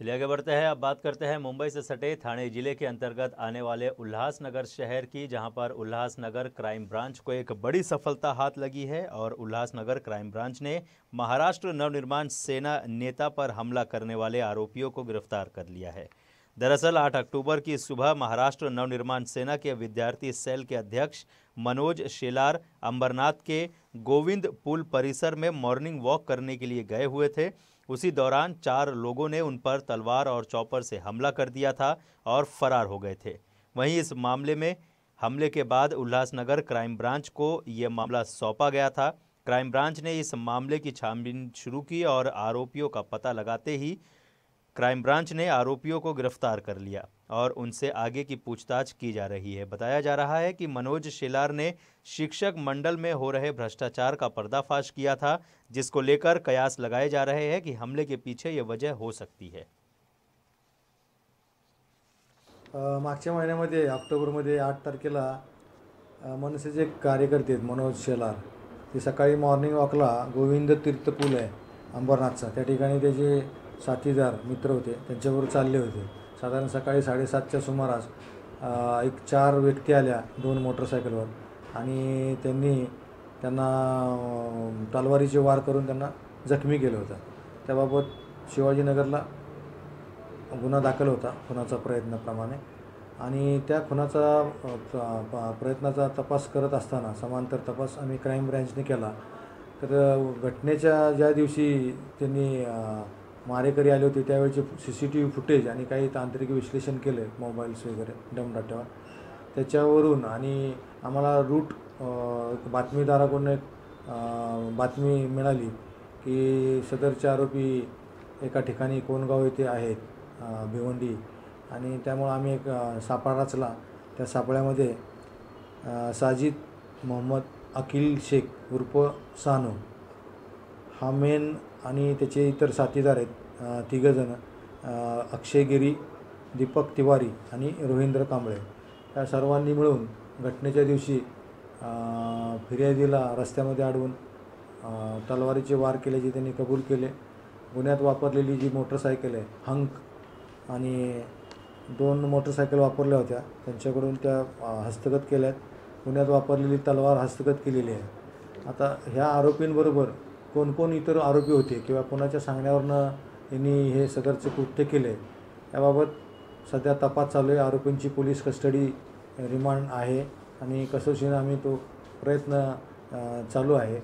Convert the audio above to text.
चलिए आगे बढ़ते हैं। अब बात करते हैं मुंबई से सटे थाने जिले के अंतर्गत आने वाले उल्लासनगर शहर की, जहां पर उल्लासनगर क्राइम ब्रांच को एक बड़ी सफलता हाथ लगी है और उल्लासनगर क्राइम ब्रांच ने महाराष्ट्र नवनिर्माण सेना नेता पर हमला करने वाले आरोपियों को गिरफ्तार कर लिया है। दरअसल 8 अक्टूबर की सुबह महाराष्ट्र नवनिर्माण सेना के विद्यार्थी सेल के अध्यक्ष मनोज शेलार अंबरनाथ के गोविंद पुल परिसर में मॉर्निंग वॉक करने के लिए गए हुए थे। उसी दौरान 4 लोगों ने उन पर तलवार और चॉपर से हमला कर दिया था और फरार हो गए थे। वहीं इस मामले में हमले के बाद उल्लासनगर क्राइम ब्रांच को यह मामला सौंपा गया था। क्राइम ब्रांच ने इस मामले की छानबीन शुरू की और आरोपियों का पता लगाते ही क्राइम ब्रांच ने आरोपियों को गिरफ्तार कर लिया और उनसे आगे की पूछताछ की जा रही है। बताया जा रहा है कि मनोज शेलार ने शिक्षक मंडल में हो रहे भ्रष्टाचार का पर्दाफाश किया था, जिसको लेकर कयास लगाए जा रहे हैं कि हमले के पीछे ये वजह हो सकती है। मागच्या महिन्यामध्ये ऑक्टोबरमध्ये 8 तारखेला मनसेचे एक कार्यकर्ते आहेत मनोज शेलार, ते सकाळी मॉर्निंग वॉकला गोविंद तीर्थ पूल आहे अंबरनाथचा, त्या ठिकाणी त्याचे साथीदार मित्र होते, त्यांच्याबरोबर चालले होते। साधारण सकाळी 7:30च्या सुमारास एक 4 व्यक्ती आल्या 2 मोटरसायकलवर आणि त्यांना तलवारीचे वार करून त्यांना जखमी केलं होतं। त्याबाबत शिवाजीनगरला गुन्हा दाखल होता खुनाचा प्रयत्नाप्रमाणे आणि त्या खुनाचा प्रयत्नाचा तपास करत असताना समांतर तपास आम्ही क्राईम ब्रँचने केला। तर घटनेच्या ज्या दिवशी त्यांनी मारेकरी आले होते त्यावेळचे CCTV फुटेज आणि काही तांत्रिक विश्लेषण केले मोबाईल्स वगैरे डम डाटावर, त्याच्यावरून आणि आम्हाला रूट बातमीदाराकडून एक बातमी मिळाली की सदरचे आरोपी एका ठिकाणी कोणगाव येथे आहेत भिवंडी, आणि त्यामुळे आम्ही एक सापळा रचला। त्या सापळ्यामध्ये साजिद मोहम्मद अकील शेख उर्फ सानू हा मेन आणि त्याचे इतर साथीदार आहेत 3 जण, अक्षय गिरी, दीपक तिवारी आणि रोहिंद्र कांबळे। या सर्वांनी मिळून घटनेच्या दिवशी फिर्यादीला रस्त्यामध्ये अडवून तलवारीचे वार केल्याचे त्यांनी कबूल केले। गुन्ह्यात वापरलेली जी मोटरसायकल आहे हंक आणि 2 मोटरसायकल वापरल्या होत्या त्यांच्याकडून त्या हस्तगत केल्यात। गुन्ह्यात वापरलेली तलवार हस्तगत केलेली आहे। आता ह्या आरोपींबरोबर कोण कोण इतर आरोपी होते किंवा कोणाच्या सांगण्यावरनं यांनी हे सदरचे कृत्य केले याबाबत सध्या तपास चालू आहे। आरोपींची पोलीस कस्टडी रिमांड आहे आणि कसोशीने आम्ही तो प्रयत्न चालू आहे।